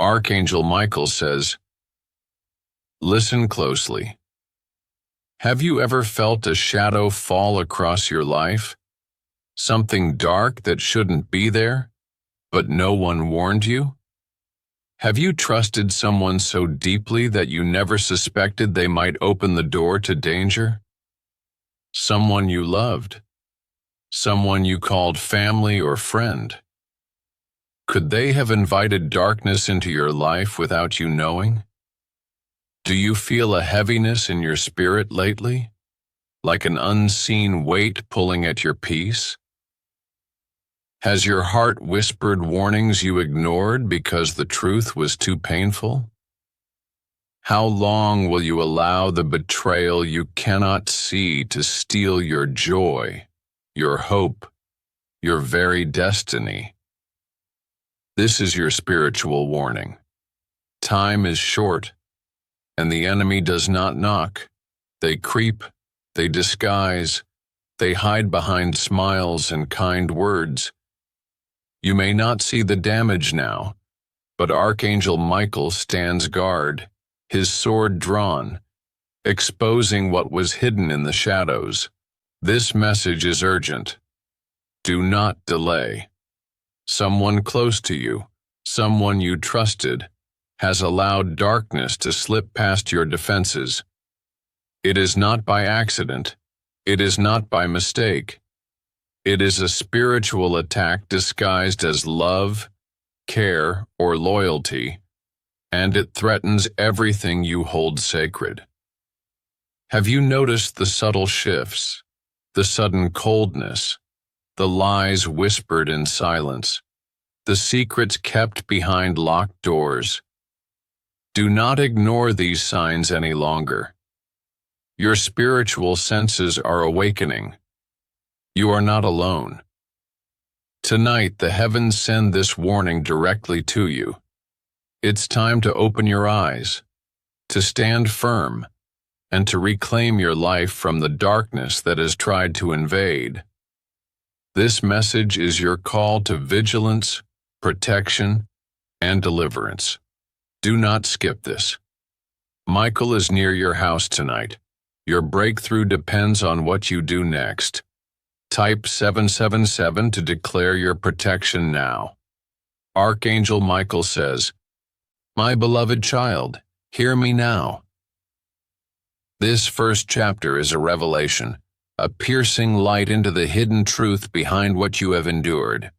Archangel Michael says, listen closely. Have you ever felt a shadow fall across your life? Something dark that shouldn't be there, but no one warned you? Have you trusted someone so deeply that you never suspected they might open the door to danger? Someone you loved. Someone you called family or friend. Could they have invited darkness into your life without you knowing? Do you feel a heaviness in your spirit lately, like an unseen weight pulling at your peace? Has your heart whispered warnings you ignored because the truth was too painful? How long will you allow the betrayal you cannot see to steal your joy, your hope, your very destiny? This is your spiritual warning. Time is short, and the enemy does not knock. They creep, they disguise, they hide behind smiles and kind words. You may not see the damage now, but Archangel Michael stands guard, his sword drawn, exposing what was hidden in the shadows. This message is urgent. Do not delay. Someone close to you, someone you trusted, has allowed darkness to slip past your defenses. It is not by accident. It is not by mistake. It is a spiritual attack disguised as love, care, or loyalty, and it threatens everything you hold sacred. Have you noticed the subtle shifts, the sudden coldness, the lies whispered in silence, the secrets kept behind locked doors? Do not ignore these signs any longer. Your spiritual senses are awakening. You are not alone. Tonight, the heavens send this warning directly to you. It's time to open your eyes, to stand firm, and to reclaim your life from the darkness that has tried to invade. This message is your call to vigilance, protection, and deliverance. Do not skip this. Michael is near your house tonight. Your breakthrough depends on what you do next. Type 777 to declare your protection now. Archangel Michael says, my beloved child, hear me now. This first chapter is a revelation, a piercing light into the hidden truth behind what you have endured.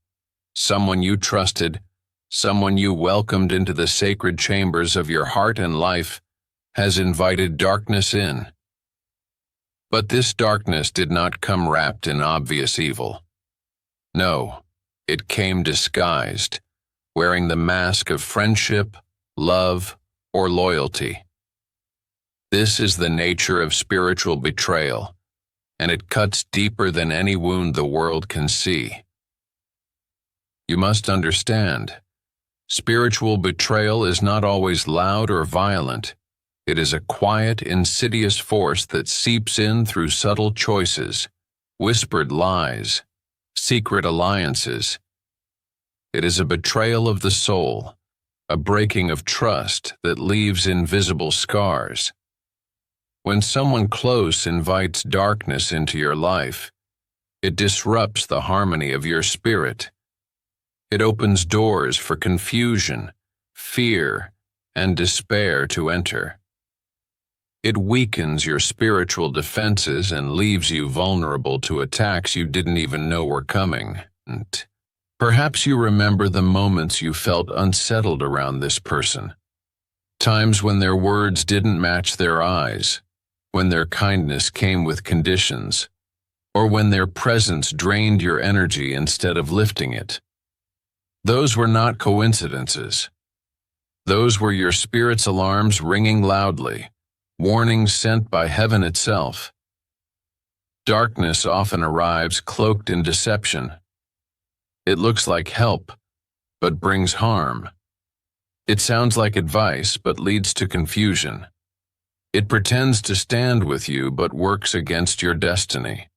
Someone you trusted, someone you welcomed into the sacred chambers of your heart and life, has invited darkness in. But this darkness did not come wrapped in obvious evil. No, it came disguised, wearing the mask of friendship, love, or loyalty. This is the nature of spiritual betrayal, and it cuts deeper than any wound the world can see. You must understand, spiritual betrayal is not always loud or violent. It is a quiet, insidious force that seeps in through subtle choices, whispered lies, secret alliances. It is a betrayal of the soul, a breaking of trust that leaves invisible scars. When someone close invites darkness into your life, it disrupts the harmony of your spirit. It opens doors for confusion, fear, and despair to enter. It weakens your spiritual defenses and leaves you vulnerable to attacks you didn't even know were coming. And perhaps you remember the moments you felt unsettled around this person. Times when their words didn't match their eyes, when their kindness came with conditions, or when their presence drained your energy instead of lifting it. Those were not coincidences. Those were your spirit's alarms ringing loudly, warnings sent by heaven itself. Darkness often arrives cloaked in deception. It looks like help, but brings harm. It sounds like advice, but leads to confusion. It pretends to stand with you, but works against your destiny.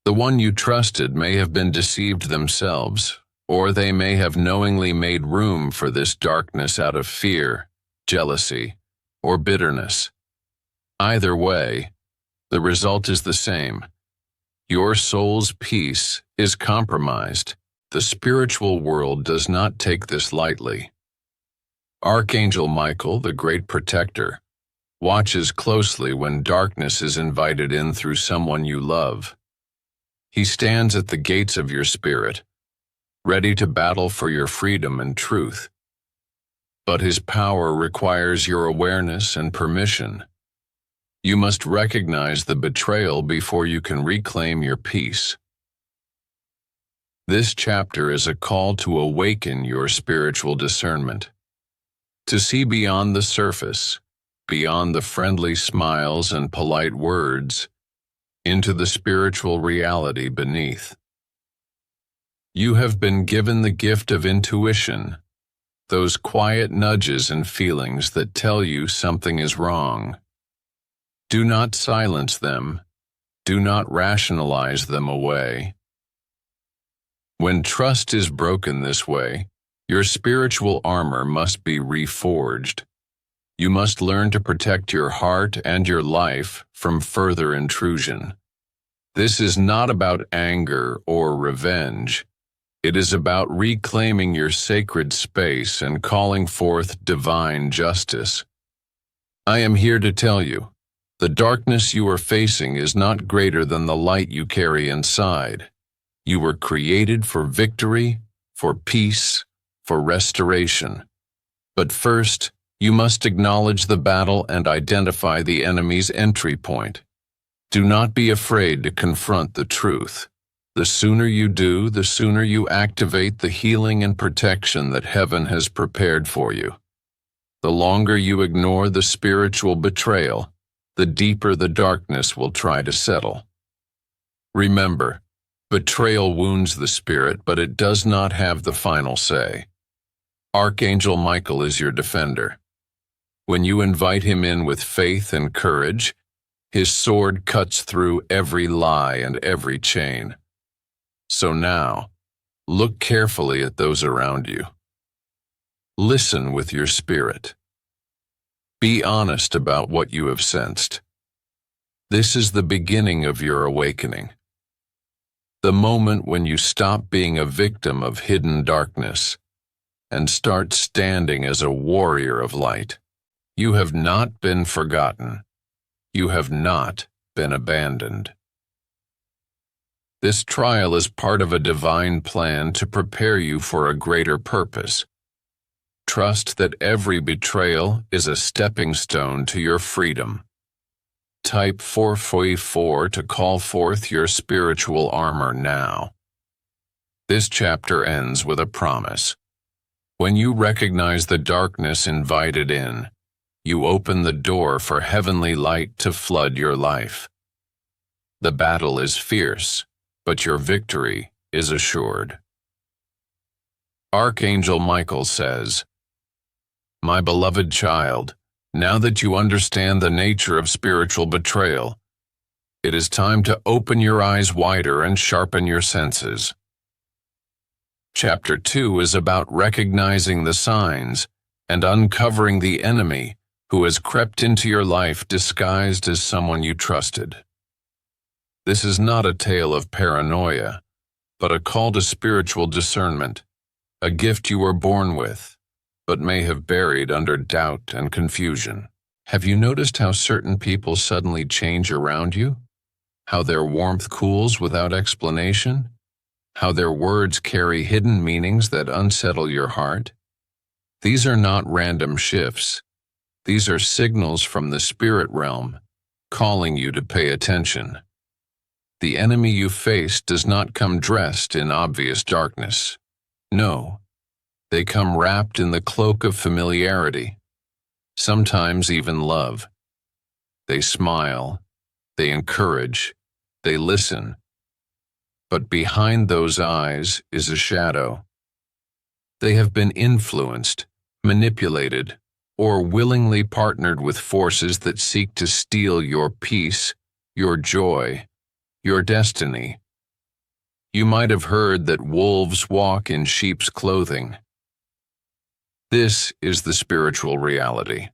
The one you trusted may have been deceived themselves, or they may have knowingly made room for this darkness out of fear, jealousy, or bitterness. Either way, the result is the same. Your soul's peace is compromised. The spiritual world does not take this lightly. Archangel Michael, the great protector, watches closely when darkness is invited in through someone you love. He stands at the gates of your spirit, ready to battle for your freedom and truth. But his power requires your awareness and permission. You must recognize the betrayal before you can reclaim your peace. This chapter is a call to awaken your spiritual discernment, to see beyond the surface, beyond the friendly smiles and polite words, into the spiritual reality beneath. You have been given the gift of intuition, those quiet nudges and feelings that tell you something is wrong. Do not silence them. Do not rationalize them away. When trust is broken this way, your spiritual armor must be reforged. You must learn to protect your heart and your life from further intrusion. This is not about anger or revenge. It is about reclaiming your sacred space and calling forth divine justice. I am here to tell you, the darkness you are facing is not greater than the light you carry inside. You were created for victory, for peace, for restoration. But first, you must acknowledge the battle and identify the enemy's entry point. Do not be afraid to confront the truth. The sooner you do, the sooner you activate the healing and protection that heaven has prepared for you. The longer you ignore the spiritual betrayal, the deeper the darkness will try to settle. Remember, betrayal wounds the spirit, but it does not have the final say. Archangel Michael is your defender. When you invite him in with faith and courage, his sword cuts through every lie and every chain. So now, look carefully at those around you. Listen with your spirit. Be honest about what you have sensed. This is the beginning of your awakening. The moment when you stop being a victim of hidden darkness and start standing as a warrior of light. You have not been forgotten. You have not been abandoned. This trial is part of a divine plan to prepare you for a greater purpose. Trust that every betrayal is a stepping stone to your freedom. Type 444 to call forth your spiritual armor now. This chapter ends with a promise. When you recognize the darkness invited in, you open the door for heavenly light to flood your life. The battle is fierce, but your victory is assured. Archangel Michael says, "My beloved child, now that you understand the nature of spiritual betrayal, it is time to open your eyes wider and sharpen your senses." Chapter 2 is about recognizing the signs and uncovering the enemy who has crept into your life disguised as someone you trusted. This is not a tale of paranoia, but a call to spiritual discernment, a gift you were born with, but may have buried under doubt and confusion. Have you noticed how certain people suddenly change around you? How their warmth cools without explanation? How their words carry hidden meanings that unsettle your heart? These are not random shifts. These are signals from the spirit realm, calling you to pay attention. The enemy you face does not come dressed in obvious darkness. No, they come wrapped in the cloak of familiarity, sometimes even love. They smile, they encourage, they listen. But behind those eyes is a shadow. They have been influenced, manipulated, or willingly partnered with forces that seek to steal your peace, your joy, your destiny. You might have heard that wolves walk in sheep's clothing. This is the spiritual reality.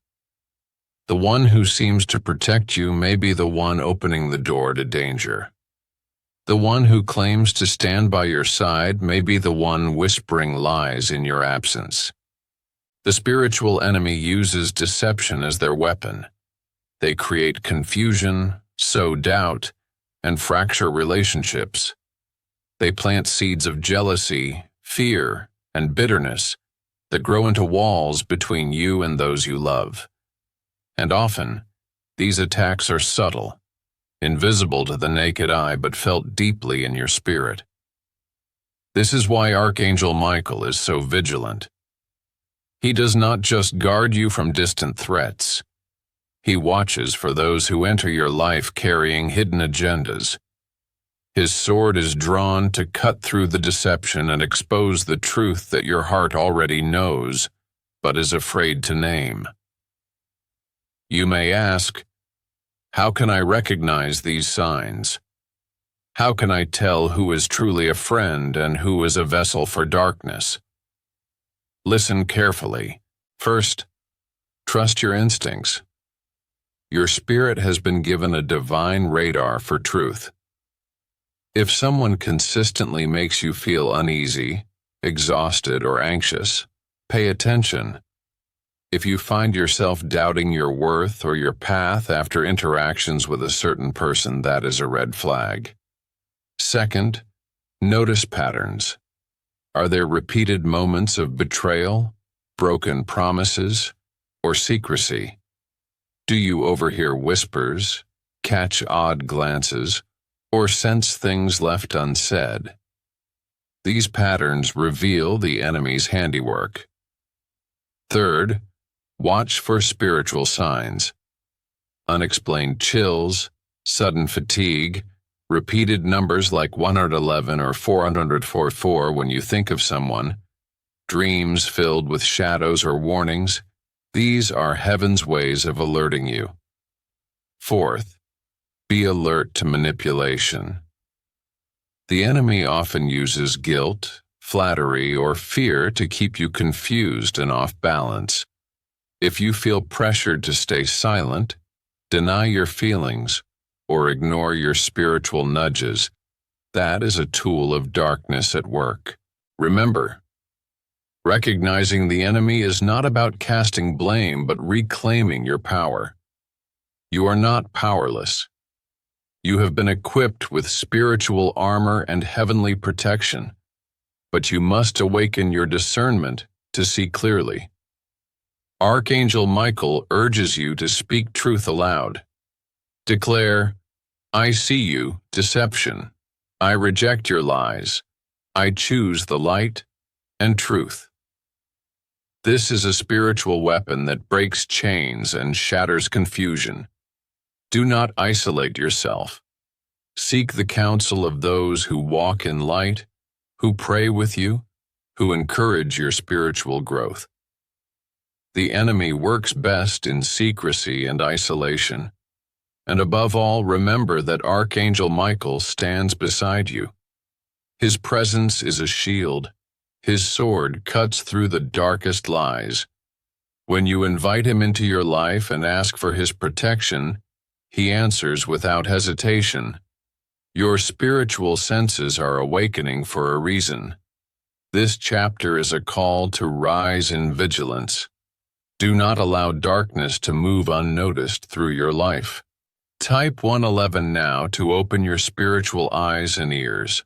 The one who seems to protect you may be the one opening the door to danger. The one who claims to stand by your side may be the one whispering lies in your absence. The spiritual enemy uses deception as their weapon. They create confusion, sow doubt, and fracture relationships. They plant seeds of jealousy, fear, and bitterness that grow into walls between you and those you love. And often, these attacks are subtle, invisible to the naked eye but felt deeply in your spirit. This is why Archangel Michael is so vigilant. He does not just guard you from distant threats. He watches for those who enter your life carrying hidden agendas. His sword is drawn to cut through the deception and expose the truth that your heart already knows, but is afraid to name. You may ask, how can I recognize these signs? How can I tell who is truly a friend and who is a vessel for darkness? Listen carefully. First, trust your instincts. Your spirit has been given a divine radar for truth. If someone consistently makes you feel uneasy, exhausted, or anxious, pay attention. If you find yourself doubting your worth or your path after interactions with a certain person, that is a red flag. Second, notice patterns. Are there repeated moments of betrayal, broken promises, or secrecy? Do you overhear whispers, catch odd glances, or sense things left unsaid? These patterns reveal the enemy's handiwork. Third, watch for spiritual signs. Unexplained chills, sudden fatigue, repeated numbers like 111 or 444 when you think of someone, dreams filled with shadows or warnings, these are heaven's ways of alerting you. Fourth, be alert to manipulation. The enemy often uses guilt, flattery, or fear to keep you confused and off balance. If you feel pressured to stay silent, deny your feelings, or ignore your spiritual nudges, that is a tool of darkness at work. Remember, recognizing the enemy is not about casting blame but reclaiming your power. You are not powerless. You have been equipped with spiritual armor and heavenly protection, but you must awaken your discernment to see clearly. Archangel Michael urges you to speak truth aloud. Declare, I see you, deception. I reject your lies. I choose the light and truth. This is a spiritual weapon that breaks chains and shatters confusion. Do not isolate yourself. Seek the counsel of those who walk in light, who pray with you, who encourage your spiritual growth. The enemy works best in secrecy and isolation. And above all, remember that Archangel Michael stands beside you. His presence is a shield. His sword cuts through the darkest lies. When you invite him into your life and ask for his protection, he answers without hesitation. Your spiritual senses are awakening for a reason. This chapter is a call to rise in vigilance. Do not allow darkness to move unnoticed through your life. Type 111 now to open your spiritual eyes and ears.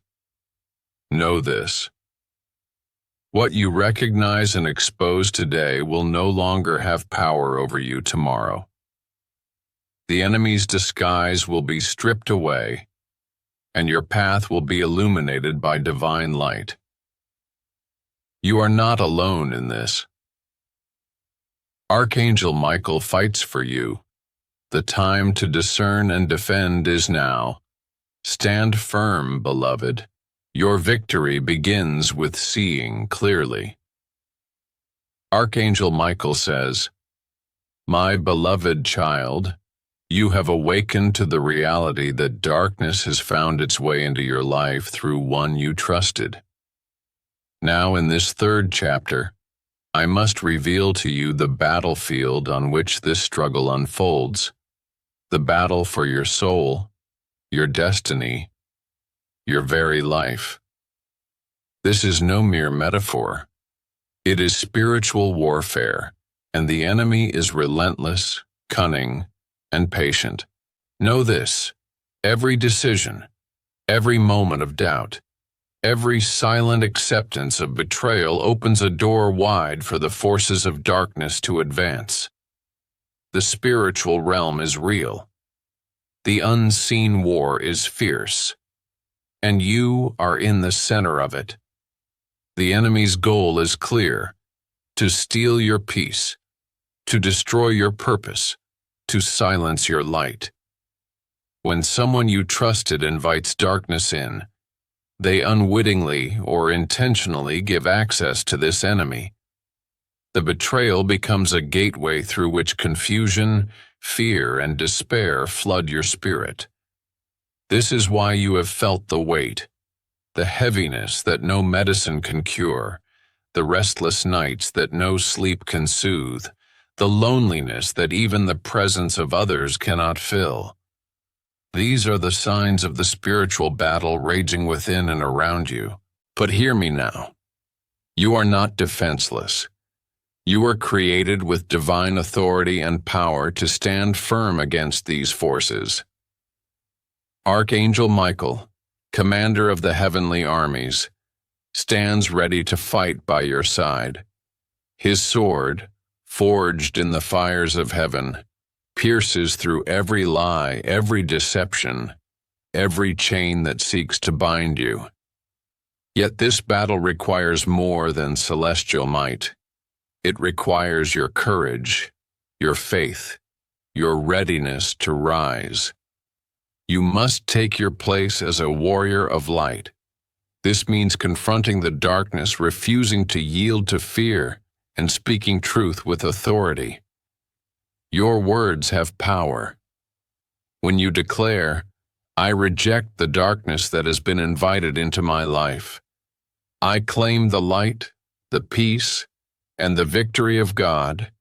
Know this. What you recognize and expose today will no longer have power over you tomorrow. The enemy's disguise will be stripped away, and your path will be illuminated by divine light. You are not alone in this. Archangel Michael fights for you. The time to discern and defend is now. Stand firm, beloved. Your victory begins with seeing clearly. Archangel Michael says, My beloved child, You have awakened to the reality that darkness has found its way into your life through one you trusted. Now, in this third chapter, I must reveal to you the battlefield on which this struggle unfolds, the battle for your soul, your destiny, your very life. This is no mere metaphor. It is spiritual warfare, and the enemy is relentless, cunning, and patient. Know this: every decision, every moment of doubt, every silent acceptance of betrayal opens a door wide for the forces of darkness to advance. The spiritual realm is real. The unseen war is fierce, and you are in the center of it. The enemy's goal is clear: to steal your peace, to destroy your purpose, to silence your light. When someone you trusted invites darkness in, they unwittingly or intentionally give access to this enemy. The betrayal becomes a gateway through which confusion, fear, and despair flood your spirit. This is why you have felt the weight, the heaviness that no medicine can cure, the restless nights that no sleep can soothe, the loneliness that even the presence of others cannot fill. These are the signs of the spiritual battle raging within and around you. But hear me now. You are not defenseless. You are created with divine authority and power to stand firm against these forces. Archangel Michael, commander of the heavenly armies, stands ready to fight by your side. His sword, forged in the fires of heaven, pierces through every lie, every deception, every chain that seeks to bind you. Yet this battle requires more than celestial might. It requires your courage, your faith, your readiness to rise. You must take your place as a warrior of light. This means confronting the darkness, refusing to yield to fear, and speaking truth with authority. Your words have power. When you declare, "I reject the darkness that has been invited into my life. I claim the light, the peace, and the victory of God,"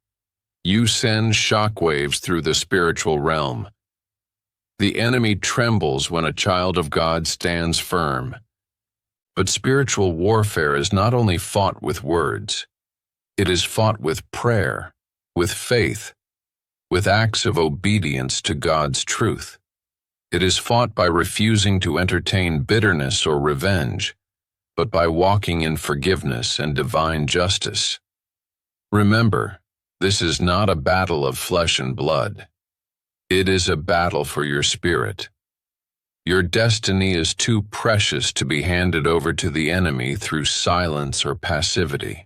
you send shockwaves through the spiritual realm. The enemy trembles when a child of God stands firm. But spiritual warfare is not only fought with words. It is fought with prayer, with faith, with acts of obedience to God's truth. It is fought by refusing to entertain bitterness or revenge, but by walking in forgiveness and divine justice. Remember, this is not a battle of flesh and blood. It is a battle for your spirit. Your destiny is too precious to be handed over to the enemy through silence or passivity.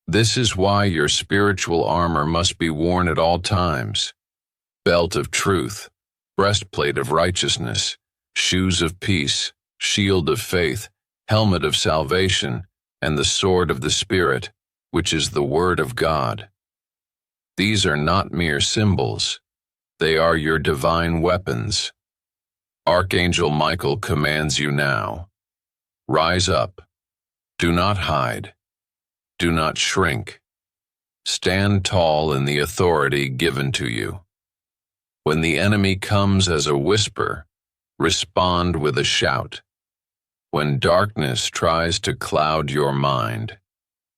This is why your spiritual armor must be worn at all times: belt of truth, breastplate of righteousness, shoes of peace, shield of faith, helmet of salvation, and the sword of the Spirit, which is the Word of God. These are not mere symbols. They are your divine weapons. Archangel Michael commands you now: rise up. Do not hide. Do not shrink. Stand tall in the authority given to you. When the enemy comes as a whisper, respond with a shout. When darkness tries to cloud your mind,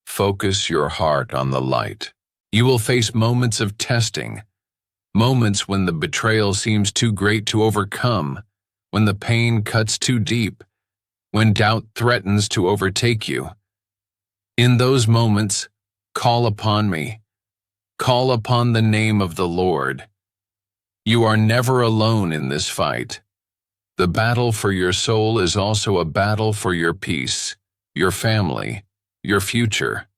focus your heart on the light. You will face moments of testing, moments when the betrayal seems too great to overcome, when the pain cuts too deep, when doubt threatens to overtake you. In those moments, call upon me. Call upon the name of the Lord. You are never alone in this fight. The battle for your soul is also a battle for your peace, your family, your future.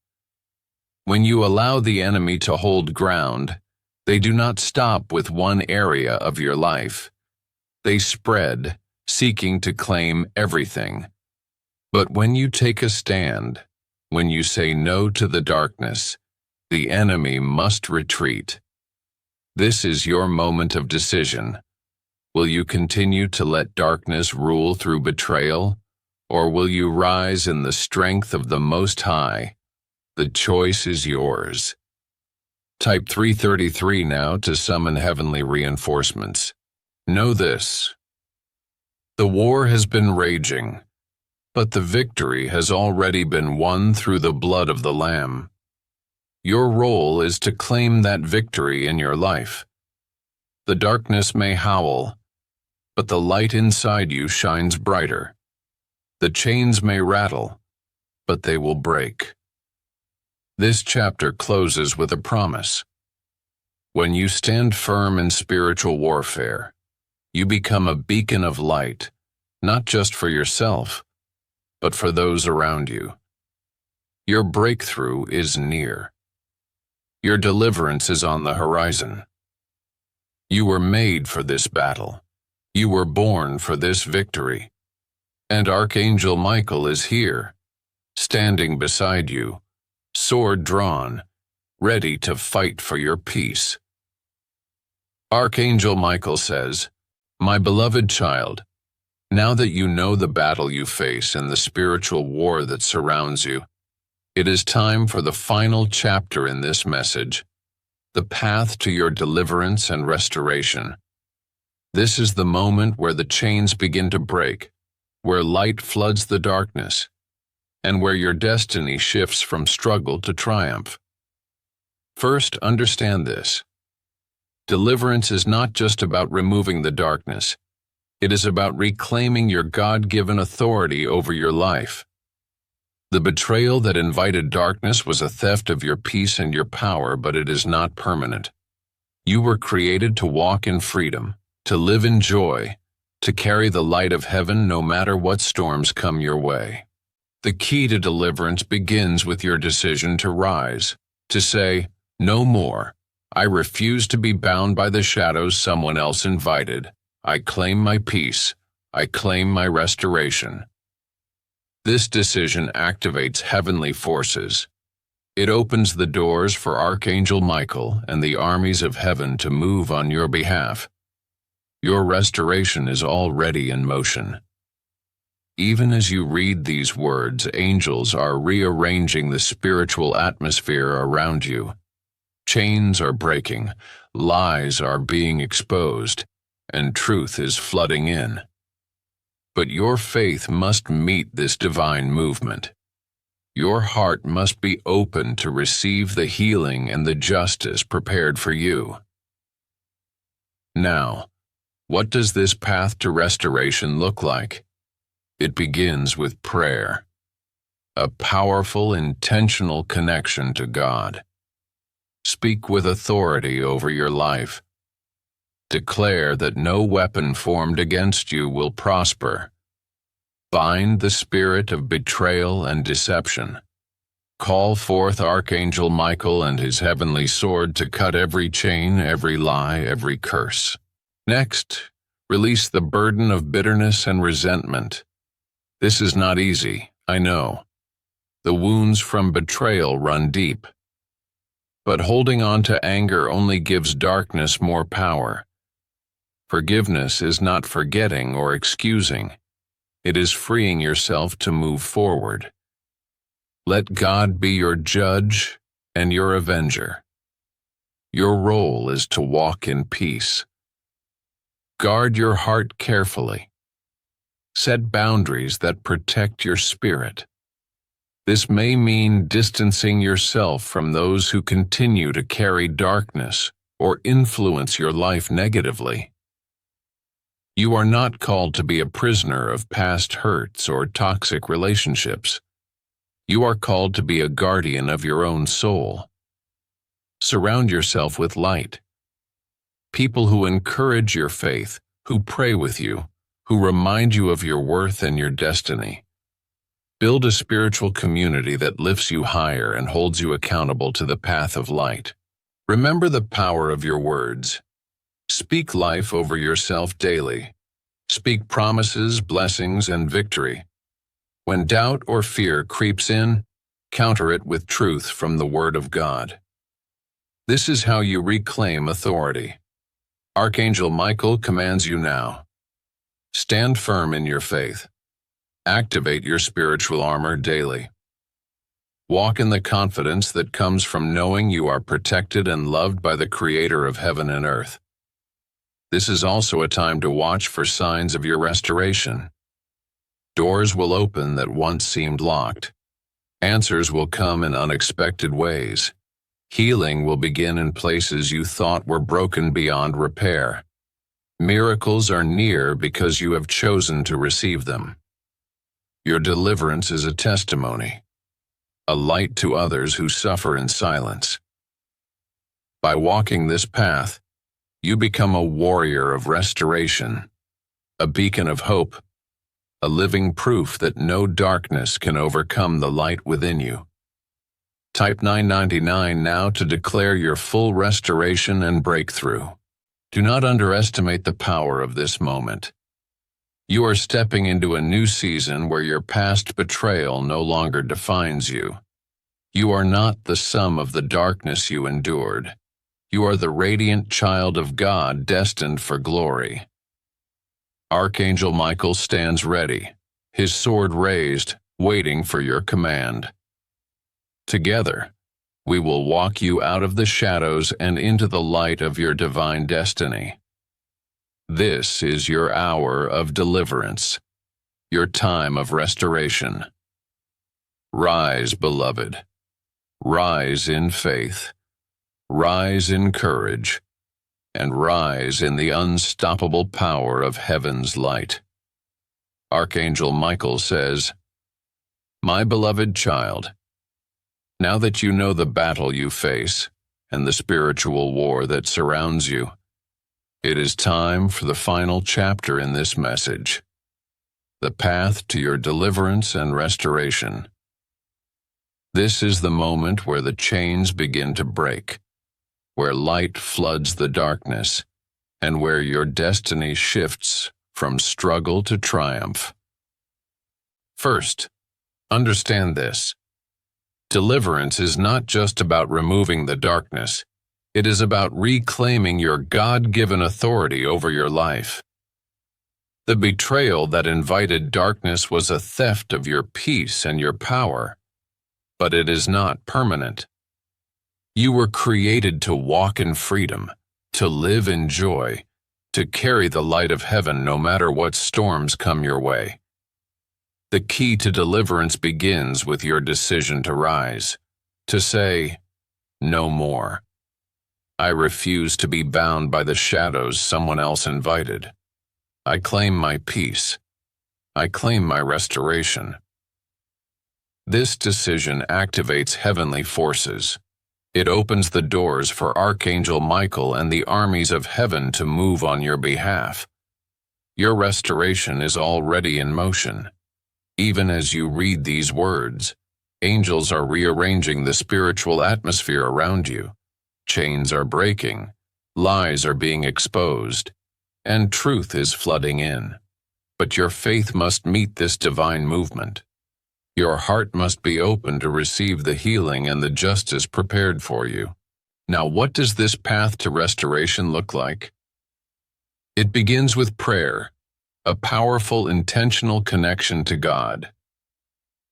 When you allow the enemy to hold ground, they do not stop with one area of your life. They spread, seeking to claim everything. But when you take a stand, when you say no to the darkness, the enemy must retreat. This is your moment of decision. Will you continue to let darkness rule through betrayal, or will you rise in the strength of the Most High? The choice is yours. Type 333 now to summon heavenly reinforcements. Know this: the war has been raging, but the victory has already been won through the blood of the Lamb. Your role is to claim that victory in your life. The darkness may howl, but the light inside you shines brighter. The chains may rattle, but they will break. This chapter closes with a promise. When you stand firm in spiritual warfare, you become a beacon of light, not just for yourself, but for those around you. Your breakthrough is near. Your deliverance is on the horizon. You were made for this battle. You were born for this victory. And Archangel Michael is here, standing beside you, sword drawn, ready to fight for your peace. Archangel Michael says, "My beloved child, now that you know the battle you face and the spiritual war that surrounds you, it is time for the final chapter in this message, the path to your deliverance and restoration. This is the moment where the chains begin to break, where light floods the darkness, and where your destiny shifts from struggle to triumph. First, understand this. Deliverance is not just about removing the darkness. It is about reclaiming your God-given authority over your life. The betrayal that invited darkness was a theft of your peace and your power, but it is not permanent. You were created to walk in freedom, to live in joy, to carry the light of heaven no matter what storms come your way. The key to deliverance begins with your decision to rise, to say, "No more. I refuse to be bound by the shadows someone else invited. I claim my peace. I claim my restoration." This decision activates heavenly forces. It opens the doors for Archangel Michael and the armies of heaven to move on your behalf. Your restoration is already in motion. Even as you read these words, angels are rearranging the spiritual atmosphere around you. Chains are breaking, lies are being exposed, and truth is flooding in. But your faith must meet this divine movement. Your heart must be open to receive the healing and the justice prepared for you. Now, what does this path to restoration look like? It begins with prayer, a powerful, intentional connection to God. Speak with authority over your life. Declare that no weapon formed against you will prosper. Bind the spirit of betrayal and deception. Call forth Archangel Michael and his heavenly sword to cut every chain, every lie, every curse. Next, release the burden of bitterness and resentment. This is not easy, I know. The wounds from betrayal run deep. But holding on to anger only gives darkness more power. Forgiveness is not forgetting or excusing. It is freeing yourself to move forward. Let God be your judge and your avenger. Your role is to walk in peace. Guard your heart carefully. Set boundaries that protect your spirit. This may mean distancing yourself from those who continue to carry darkness or influence your life negatively. You are not called to be a prisoner of past hurts or toxic relationships. You are called to be a guardian of your own soul. Surround yourself with light. People who encourage your faith, who pray with you, who remind you of your worth and your destiny. Build a spiritual community that lifts you higher and holds you accountable to the path of light. Remember the power of your words. Speak life over yourself daily. Speak promises, blessings, and victory. When doubt or fear creeps in, counter it with truth from the Word of God. This is how you reclaim authority. Archangel Michael commands you now. Stand firm in your faith. Activate your spiritual armor daily. Walk in the confidence that comes from knowing you are protected and loved by the Creator of heaven and earth. This is also a time to watch for signs of your restoration. Doors will open that once seemed locked. Answers will come in unexpected ways. Healing will begin in places you thought were broken beyond repair. Miracles are near because you have chosen to receive them. Your deliverance is a testimony, a light to others who suffer in silence. By walking this path, you become a warrior of restoration, a beacon of hope, a living proof that no darkness can overcome the light within you. Type 999 now to declare your full restoration and breakthrough. Do not underestimate the power of this moment. You are stepping into a new season where your past betrayal no longer defines you. You are not the sum of the darkness you endured. You are the radiant child of God destined for glory. Archangel Michael stands ready, his sword raised, waiting for your command. Together, we will walk you out of the shadows and into the light of your divine destiny. This is your hour of deliverance, your time of restoration. Rise, beloved. Rise in faith. Rise in courage. And rise in the unstoppable power of heaven's light. Archangel Michael says, "My beloved child, now that you know the battle you face and the spiritual war that surrounds you, it is time for the final chapter in this message, the path to your deliverance and restoration. This is the moment where the chains begin to break, where light floods the darkness, and where your destiny shifts from struggle to triumph. First, understand this. Deliverance is not just about removing the darkness. It is about reclaiming your God-given authority over your life. The betrayal that invited darkness was a theft of your peace and your power, but it is not permanent. You were created to walk in freedom, to live in joy, to carry the light of heaven no matter what storms come your way. The key to deliverance begins with your decision to rise, to say, "No more. I refuse to be bound by the shadows someone else invited. I claim my peace. I claim my restoration." This decision activates heavenly forces. It opens the doors for Archangel Michael and the armies of heaven to move on your behalf. Your restoration is already in motion. Even as you read these words, angels are rearranging the spiritual atmosphere around you. Chains are breaking, lies are being exposed, and truth is flooding in. But your faith must meet this divine movement. Your heart must be open to receive the healing and the justice prepared for you. Now, what does this path to restoration look like? It begins with prayer, a powerful, intentional connection to God.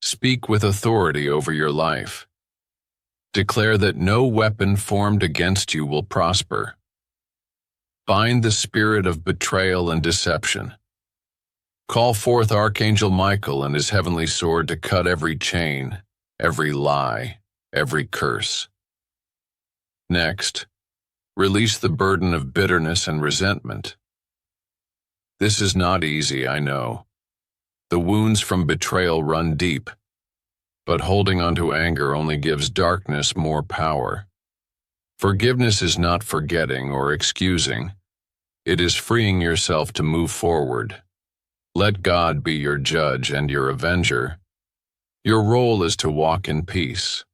Speak with authority over your life. Declare that no weapon formed against you will prosper. Bind the spirit of betrayal and deception. Call forth Archangel Michael and his heavenly sword to cut every chain, every lie, every curse. Next, release the burden of bitterness and resentment. This is not easy, I know. The wounds from betrayal run deep, but holding onto anger only gives darkness more power. Forgiveness is not forgetting or excusing. It is freeing yourself to move forward. Let God be your judge and your avenger. Your role is to walk in peace,